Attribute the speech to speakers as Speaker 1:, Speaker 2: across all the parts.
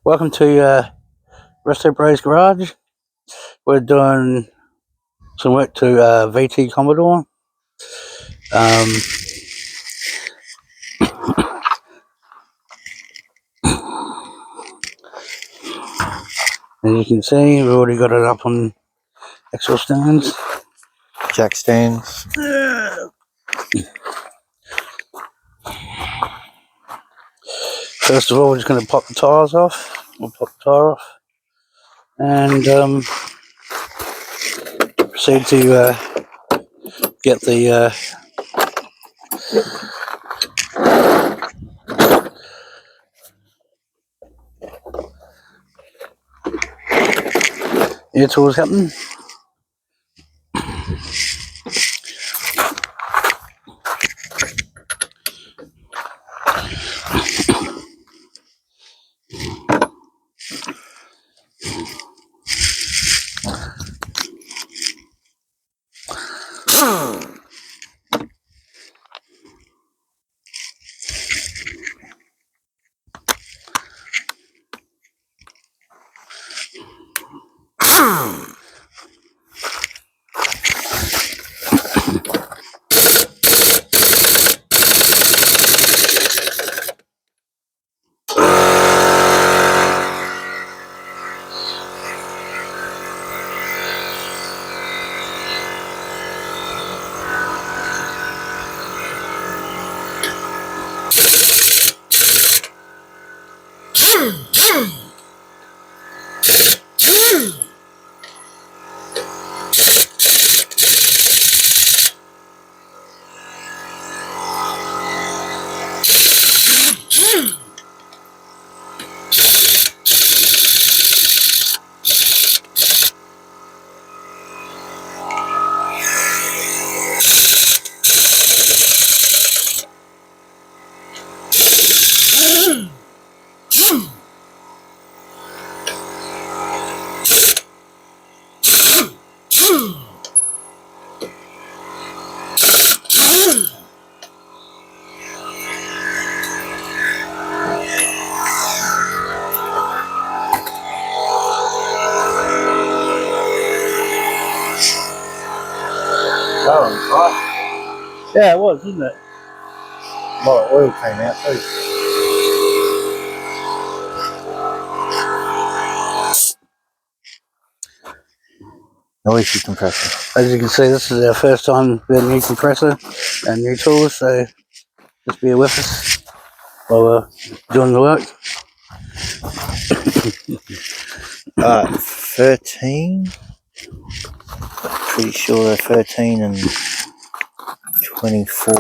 Speaker 1: Welcome to Resto Bros Garage. We're doing some work to VT Commodore. As you can see, we've already got it up on axle stands.
Speaker 2: Jack stands.
Speaker 1: First of all, we're just going to pop the tyres off. We'll pop the tyre off and proceed to get the air tools happening. Yeah, it was, isn't it?
Speaker 2: A lot of oil came out too. Noisy compressor.
Speaker 1: As you can see, this is our first time with a new compressor and new tools, so just bear with us while we're doing the work.
Speaker 2: 13. Pretty sure they're 13 and 24.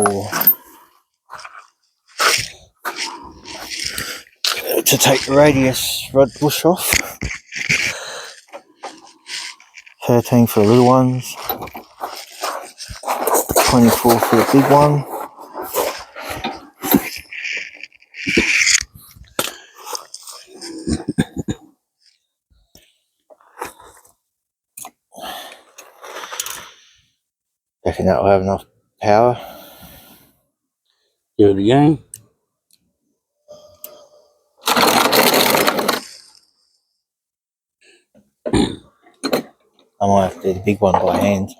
Speaker 2: To take the radius rod bush off. 13 for the little ones. 24 for the big one. Reckon that'll have enough power.
Speaker 1: Give it again.
Speaker 2: I might have to do the big one by hand.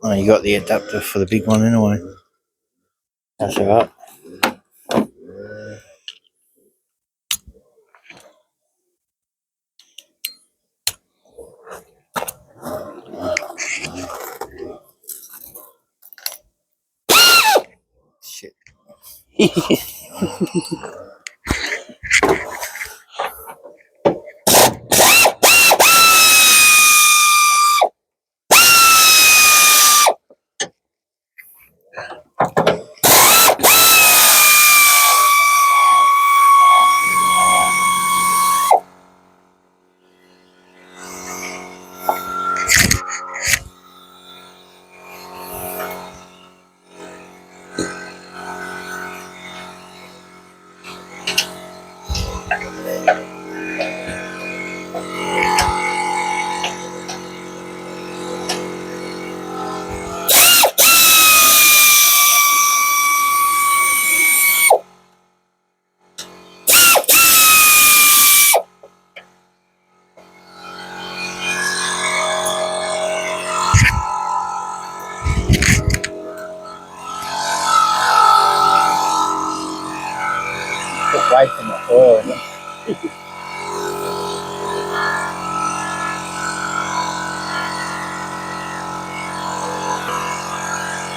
Speaker 2: Oh, you got the adapter for the big one anyway. That's alright. Shit.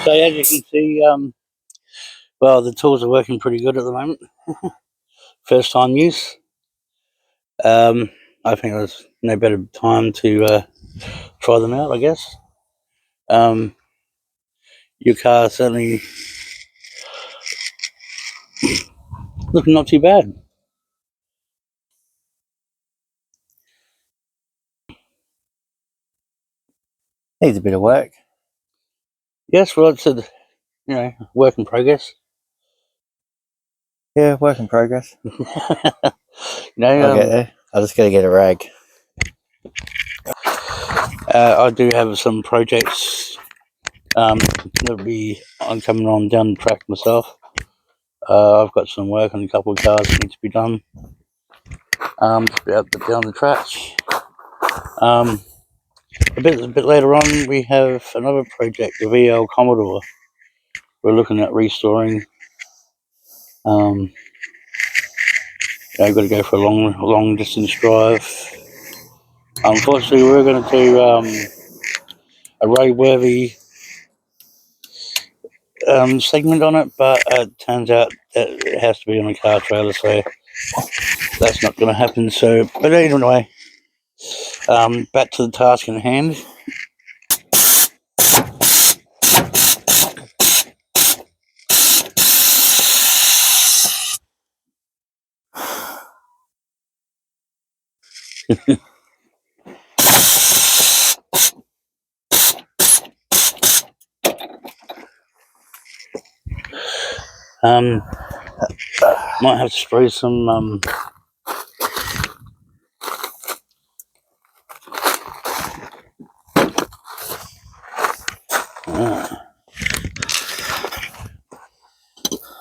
Speaker 1: So as you can see, well, the tools are working pretty good at the moment. First time use. I think there's no better time to try them out, I guess. Your car certainly looking not too bad.
Speaker 2: Needs a bit of work.
Speaker 1: Yes, well, it's a work in progress.
Speaker 2: Yeah, work in progress. I'll get
Speaker 1: um,
Speaker 2: there. I just got to get a rag.
Speaker 1: I do have some projects that'll be coming on down the track myself. I've got some work on a couple of cars that need to be done. Just be out down the track. A bit later on, we have another project, the VL Commodore. We're looking at restoring. I've got to go for a long distance drive. Unfortunately, we're going to do a roadworthy segment on it, but it turns out that it has to be on a car trailer, so that's not going to happen. So, but anyway, back to the task in hand. Might have to spray some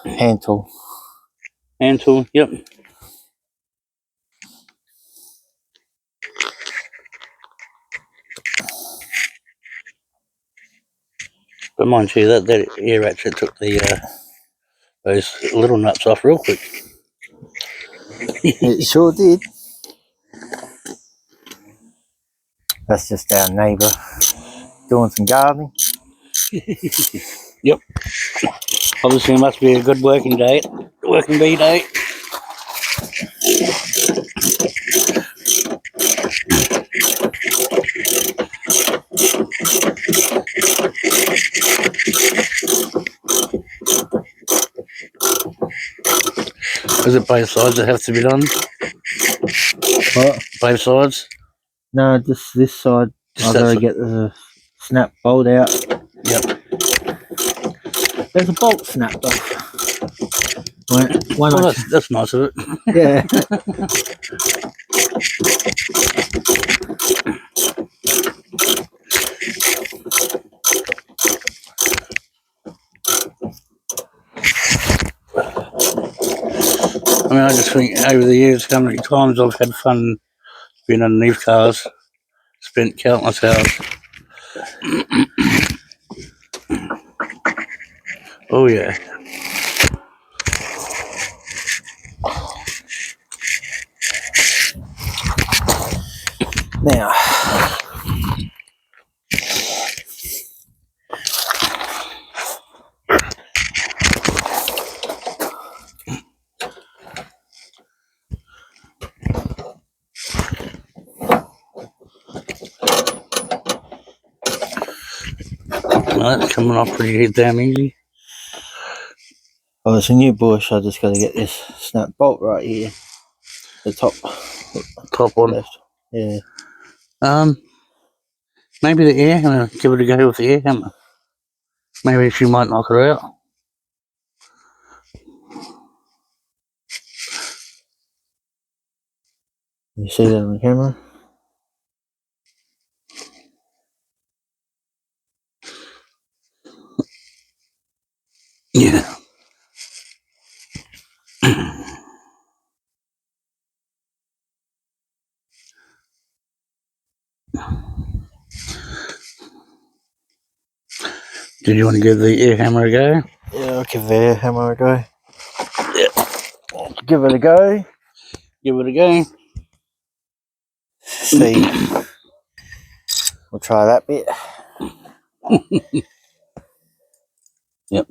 Speaker 2: Hand tool.
Speaker 1: hand tool. Yep. But mind you, that air ratchet took the those little nuts off real quick.
Speaker 2: It sure did. That's just our neighbour doing some gardening.
Speaker 1: Yep. Obviously, it must be a good working bee day. Is it both sides that have to be done?
Speaker 2: What?
Speaker 1: Both sides?
Speaker 2: No, just this side. I've got to get the snap bolt out.
Speaker 1: Yep.
Speaker 2: There's a bolt snapped off.
Speaker 1: Well, that's nice of it.
Speaker 2: Yeah.
Speaker 1: I mean, I just think over the years, how many times I've had fun being underneath cars, spent countless hours. Oh yeah.
Speaker 2: Now,
Speaker 1: Well, that's coming off pretty damn easy.
Speaker 2: oh, it's a new bush. I just got to get this snap bolt right here. The top
Speaker 1: one.
Speaker 2: left. Yeah.
Speaker 1: Maybe the air hammer. Give it a go with the air hammer. Maybe she might knock her out.
Speaker 2: You see that on the camera?
Speaker 1: Yeah. Did you want to give the air hammer a go?
Speaker 2: Yeah, I'll give the hammer a go.
Speaker 1: Yeah.
Speaker 2: Give it a go.
Speaker 1: give it a go.
Speaker 2: See, we'll try that bit.
Speaker 1: Yep.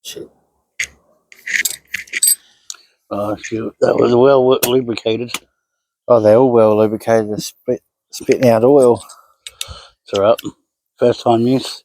Speaker 2: Shit.
Speaker 1: Oh shoot, that was well lubricated.
Speaker 2: Oh, they're all well lubricated. They're spitting out oil.
Speaker 1: It's alright. First time use.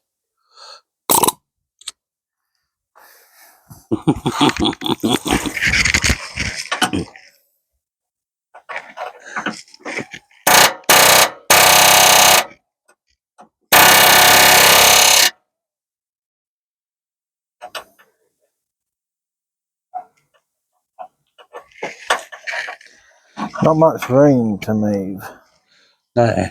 Speaker 2: Not much room to move.
Speaker 1: No.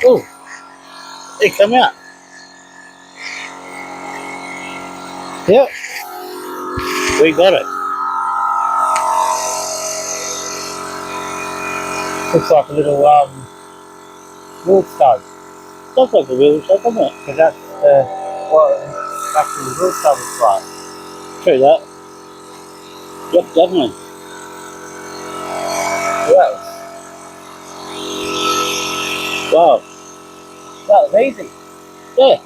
Speaker 1: Oh, it come out.
Speaker 2: Yep.
Speaker 1: We got it.
Speaker 2: Looks like a little wheel stud.
Speaker 1: Looks like a wheel shop, doesn't it?
Speaker 2: Because that's what actually the wheel stud looks like.
Speaker 1: True that. Yep, definitely.
Speaker 2: Yeah.
Speaker 1: Wow.
Speaker 2: That was easy.
Speaker 1: Yeah.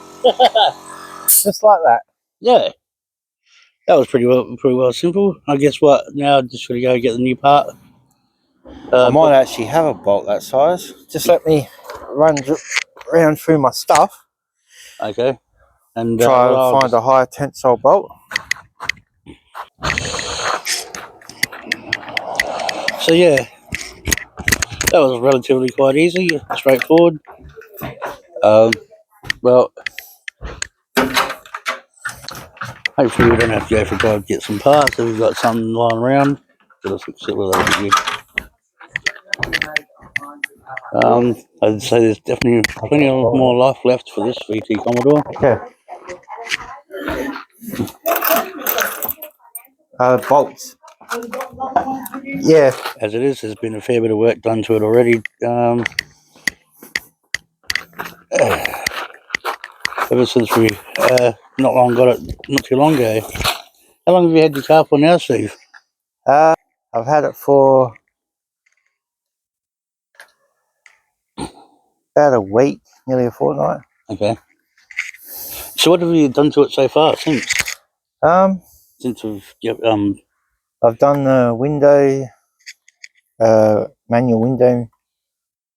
Speaker 2: Just like that.
Speaker 1: Yeah. That was pretty well simple. I guess what now? Just gotta go get the new part.
Speaker 2: I might actually have a bolt that size. Just let me run around through my stuff.
Speaker 1: Okay. And
Speaker 2: Try
Speaker 1: well,
Speaker 2: and find a higher tensile bolt.
Speaker 1: So yeah, that was relatively quite easy, straightforward. Well, hopefully we don't have to go for a drive to get some parts. If we've got something lying around, just fix it with those. I'd say there's definitely plenty of more life left for this VT Commodore.
Speaker 2: Okay. Bolts. Yeah.
Speaker 1: As it is, there's been a fair bit of work done to it already. Ever since we not too long ago. How long have you had your car for now, Steve?
Speaker 2: I've had it for about a week, nearly a fortnight.
Speaker 1: Okay. So what have you done to it so far since? Since we've
Speaker 2: I've done the window, manual window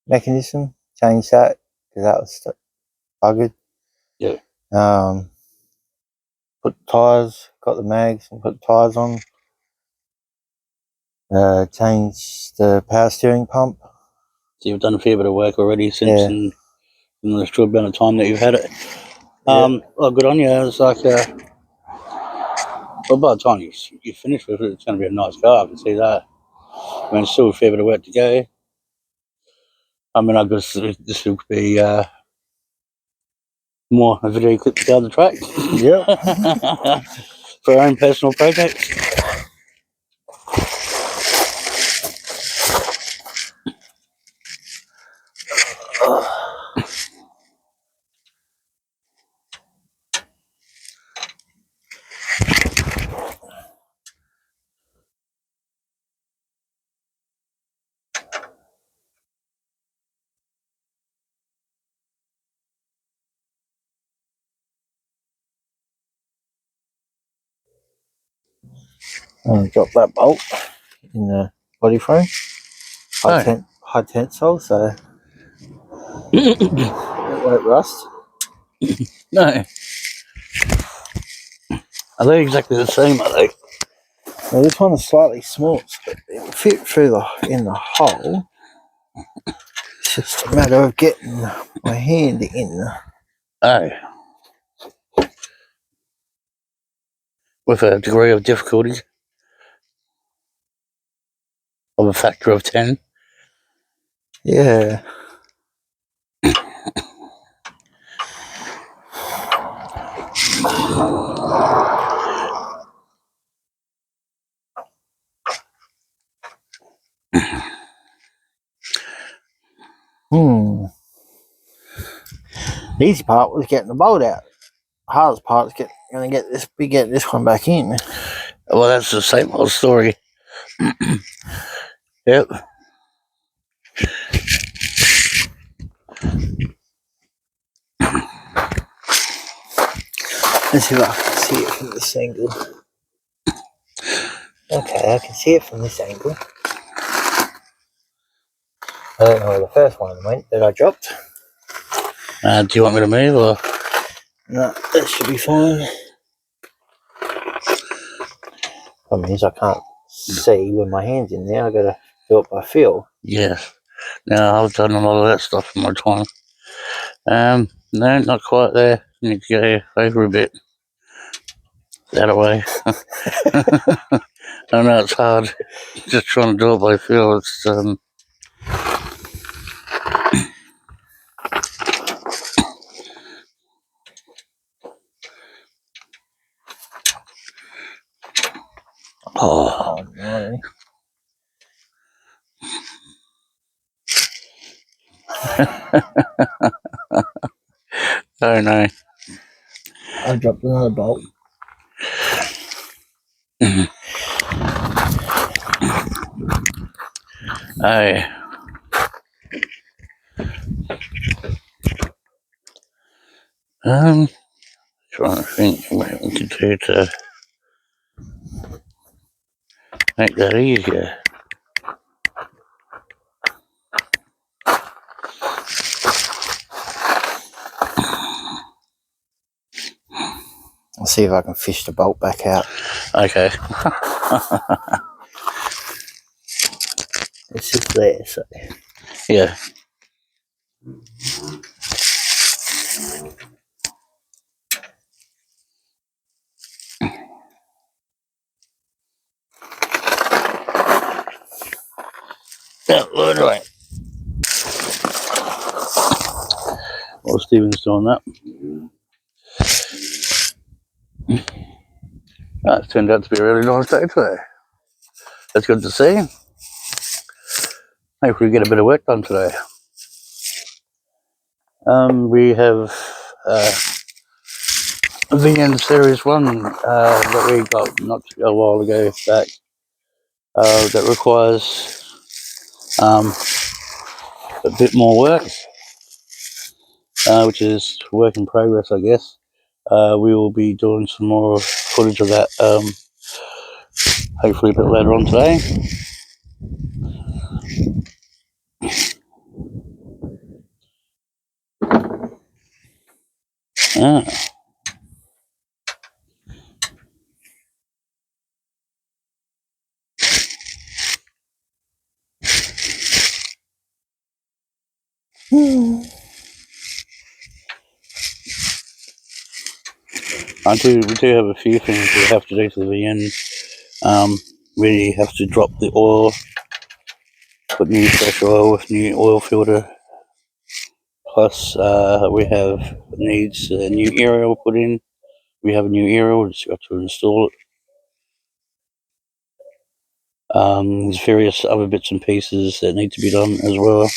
Speaker 2: mechanism. Changed that because that was buggered.
Speaker 1: Yeah.
Speaker 2: Put tyres, got the mags and put tyres on. Changed the power steering pump.
Speaker 1: So you've done a fair bit of work already since in the short amount of time that you've had it. Well, good on you. It's like, well, by the time you finish with it, it's going to be a nice car. I can see that. I mean, it's still a fair bit of work to go. I mean, I guess this will be more a video clip down the track.
Speaker 2: Yep.
Speaker 1: For our own personal projects.
Speaker 2: Drop that bolt in the body frame. High tensile, so it won't rust.
Speaker 1: No. Are they exactly the same, are they?
Speaker 2: Well, this one is slightly small, so it will fit through in the hole. It's just a matter of getting my hand in.
Speaker 1: Oh. With a degree of difficulty of a factor of 10.
Speaker 2: Yeah. The easy part was getting the bolt out. The hardest part is getting this one back in.
Speaker 1: Well, that's the same old story. Yep.
Speaker 2: Let's see if I can see it from this angle. Okay, I can see it from this angle. I don't know where the first one went that I dropped.
Speaker 1: Do you want me to move or?
Speaker 2: No, that should be fine. Problem is, I can't see when my hand's in there. I gotta do it by feel.
Speaker 1: Yes. Now, I've done a lot of that stuff in my time. No, not quite there. Need to go over a bit. That way. I know it's hard. Just trying to do it by feel. It's
Speaker 2: Oh no.
Speaker 1: Oh no.
Speaker 2: I dropped another bolt.
Speaker 1: Oh. Trying to think what we could do to make that easier.
Speaker 2: I'll see if I can fish the bolt back out.
Speaker 1: Okay.
Speaker 2: It's just there, so.
Speaker 1: Yeah. Yeah, right. Well, Stephen's doing that. It's turned out to be a really nice day today. That's good to see. Hopefully we get a bit of work done today. We have a VN Series 1 that we got not a while ago back that requires a bit more work, which is work in progress, I guess. We will be doing some more footage of that hopefully a bit later on today. Ah. We do have a few things we have to do to the VN. We have to drop the oil, put new fresh oil with new oil filter. Plus, we needs a new aerial put in. We have a new aerial, just got to install it. There's various other bits and pieces that need to be done as well.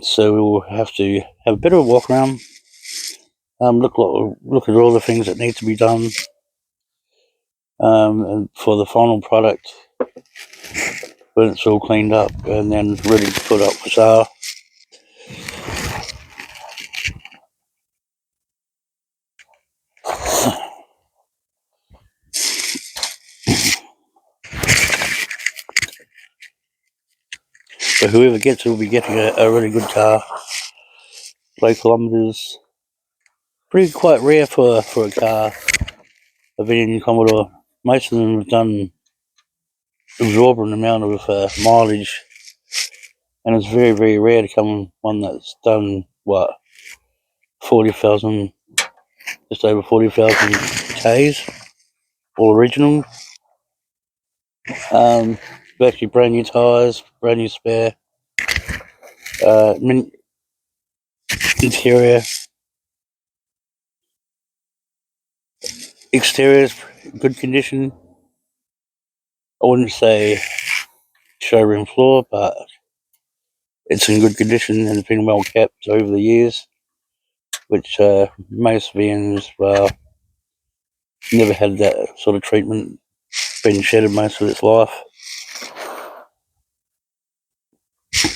Speaker 1: So we will have to have a bit of a walk around. Look at all the things that need to be done. And for the final product, when it's all cleaned up and then ready to put up for sale. So whoever gets it will be getting a really good car. Low kilometres. Quite rare for a car, a VN Commodore. most of them have done absorbent amount of mileage, and it's very, very rare to come one that's done what 40,000, just over 40,000 k's, all original. Actually, brand new tyres, brand new spare, interior, exterior's good condition. I wouldn't say showroom floor, but it's in good condition and it's been well kept over the years, which most vans never had that sort of treatment, been shedded most of its life.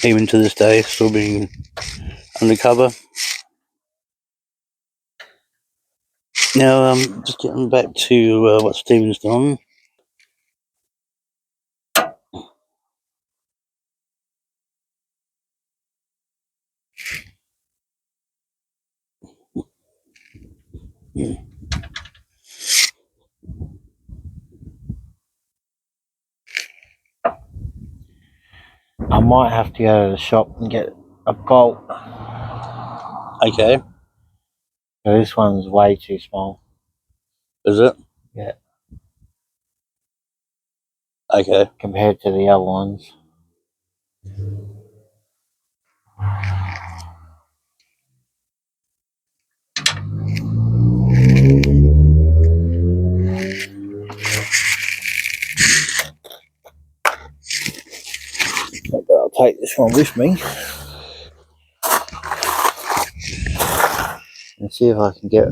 Speaker 1: Even to this day, still being undercover. Now, just getting back to what Stephen's done.
Speaker 2: I might have to go to the shop and get a bolt.
Speaker 1: Okay.
Speaker 2: So this one's way too small.
Speaker 1: Is it?
Speaker 2: Yeah.
Speaker 1: Okay.
Speaker 2: Compared to the other ones. Maybe I'll take this one with me and see if I can get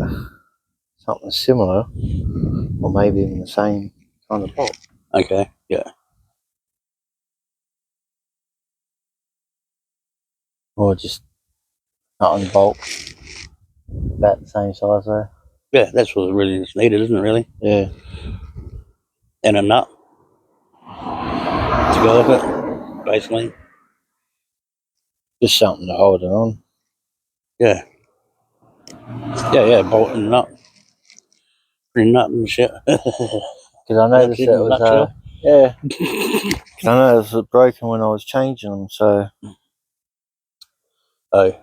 Speaker 2: something similar, or maybe even the same kind of bolt.
Speaker 1: Okay, yeah.
Speaker 2: Or just not on bolt, about the same size though.
Speaker 1: Yeah, that's what really is needed, isn't it, really?
Speaker 2: Yeah.
Speaker 1: And a nut to go with it, basically.
Speaker 2: Just something to hold it on.
Speaker 1: Yeah. Yeah, bolt and nut. Pretty nut and shit.
Speaker 2: Because I noticed it was, yeah. Because I noticed it was broken when I was changing them, so.
Speaker 1: Oh.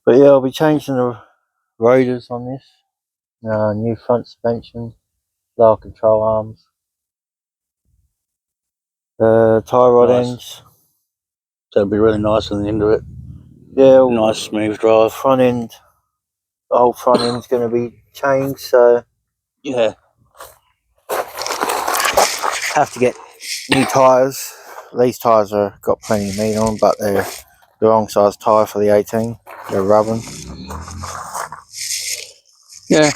Speaker 2: But yeah, I'll be changing the rotors on this. New front suspension, lower control arms, tie rod ends.
Speaker 1: So it'll be really nice on the end of it.
Speaker 2: Yeah,
Speaker 1: nice smooth drive.
Speaker 2: Front end, the whole front end's going to be changed, so
Speaker 1: yeah,
Speaker 2: have to get new tyres. These tyres are got plenty of meat on, but they're the wrong size tyre for the 18. They're rubbing.
Speaker 1: Yeah.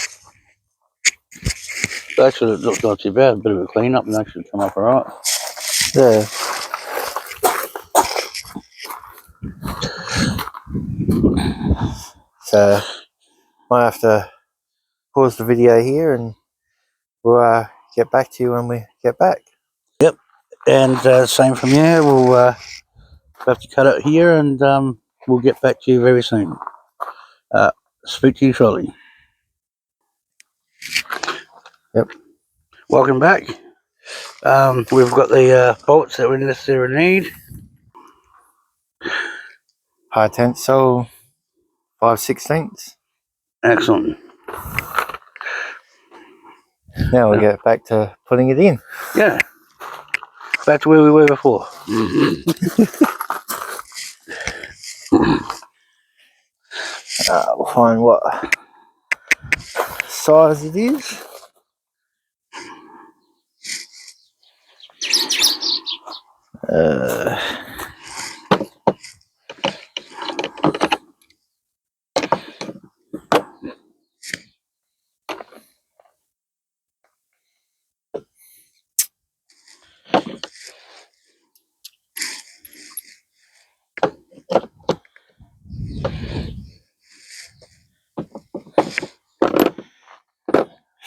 Speaker 1: Actually, it looks not too bad. A bit of a clean up and actually come up alright.
Speaker 2: Yeah. So might have to pause the video here and we'll get back to you when we get back.
Speaker 1: Yep. And same from here. We'll have to cut it here and we'll get back to you very soon. Speak to you shortly.
Speaker 2: Yep.
Speaker 1: Welcome back. We've got the bolts that we necessarily need.
Speaker 2: High tensile 5/16.
Speaker 1: Excellent.
Speaker 2: Now we get back to putting it in.
Speaker 1: Yeah. Back to where we were before.
Speaker 2: We'll find what size it is.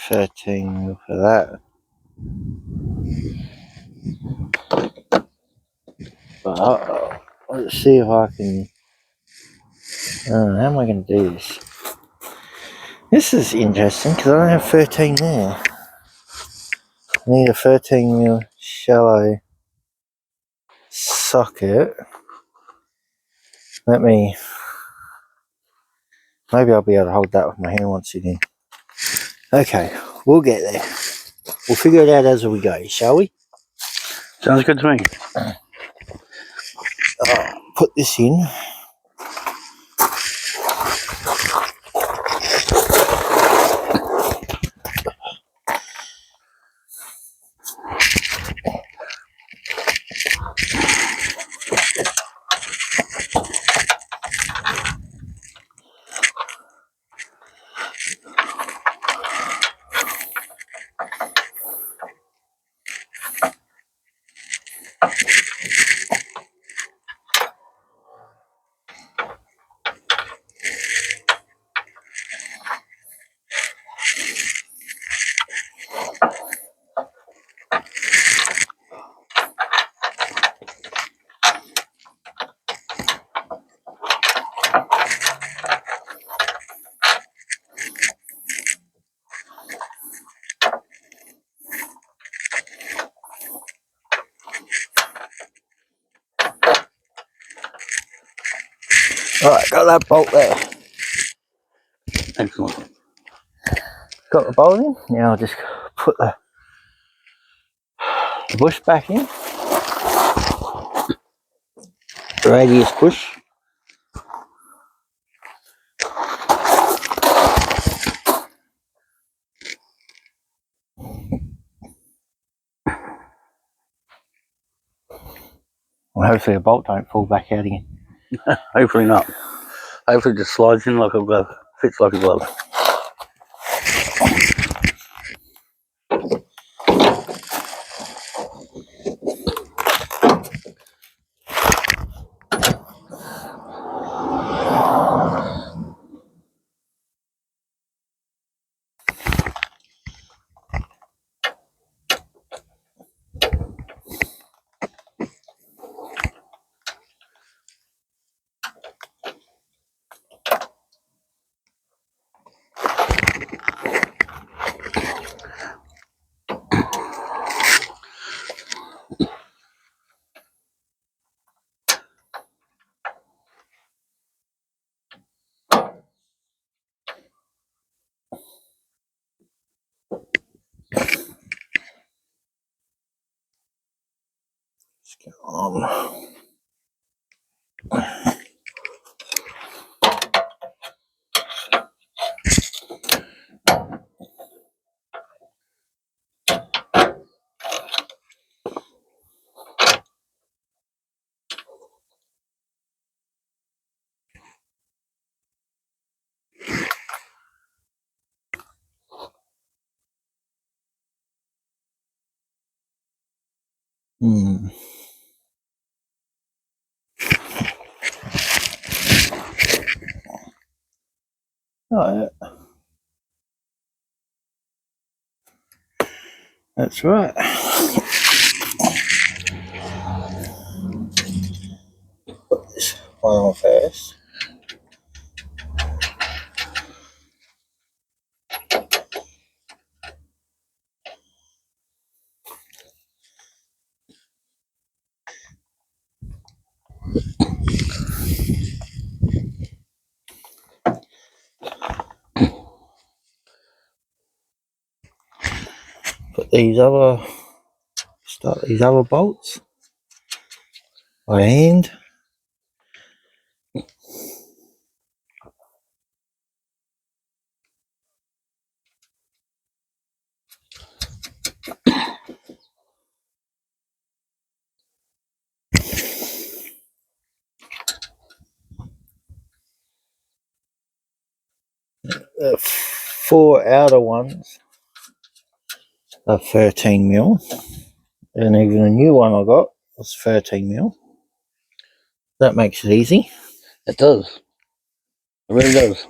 Speaker 2: $13 for that. But let's see if I can. How am I going to do this? This is interesting because I don't have 13 there. I need a 13mm shallow socket. Maybe I'll be able to hold that with my hand once it's in. Okay, we'll get there. We'll figure it out as we go, shall we?
Speaker 1: Sounds good to me.
Speaker 2: Put this in. Alright, got that bolt there.
Speaker 1: Excellent.
Speaker 2: Got the bolt in. Now I'll just put the bush back in. Radius bush. Well, hopefully the bolt don't fall back out again.
Speaker 1: Hopefully not. Hopefully it just slides in like a glove. Fits like a glove.
Speaker 2: Let's get on. Oh, that's right. Put this one on first. Put start these other bolts by hand. The 4 outer ones are 13mm, and even the new one I got was 13mm. That makes it easy.
Speaker 1: It does. It really does.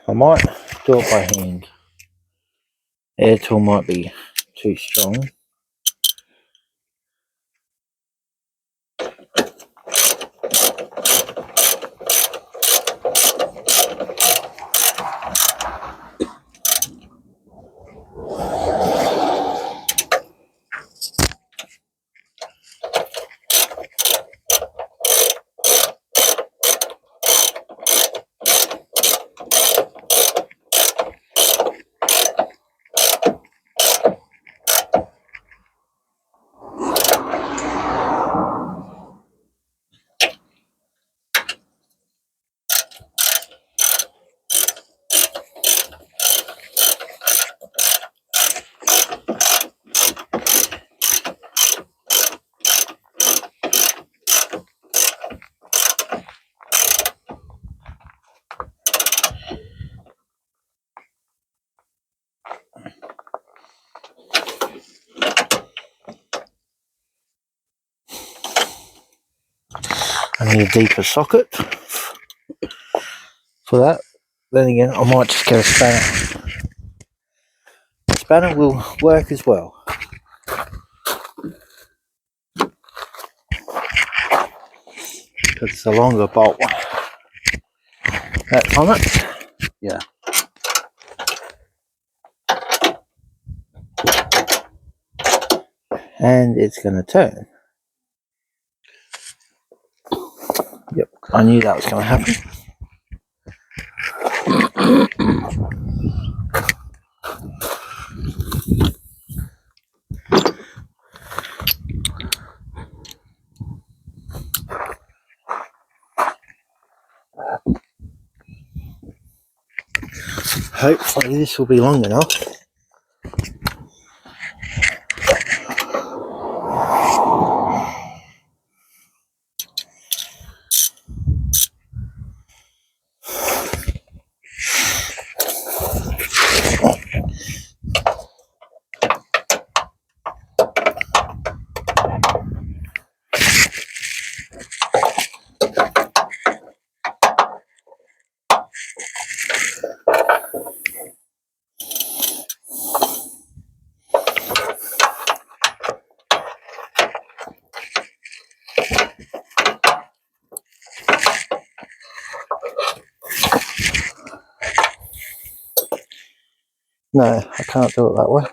Speaker 2: I might do it by hand. Air tool might be too strong. I need a deeper socket for that. Then again, I might just get a spanner. The spanner will work as well. Because it's a longer bolt one. That's on it.
Speaker 1: Yeah.
Speaker 2: And it's going to turn. Yep, I knew that was going to happen. Hopefully this will be long enough. No, I can't do it that way.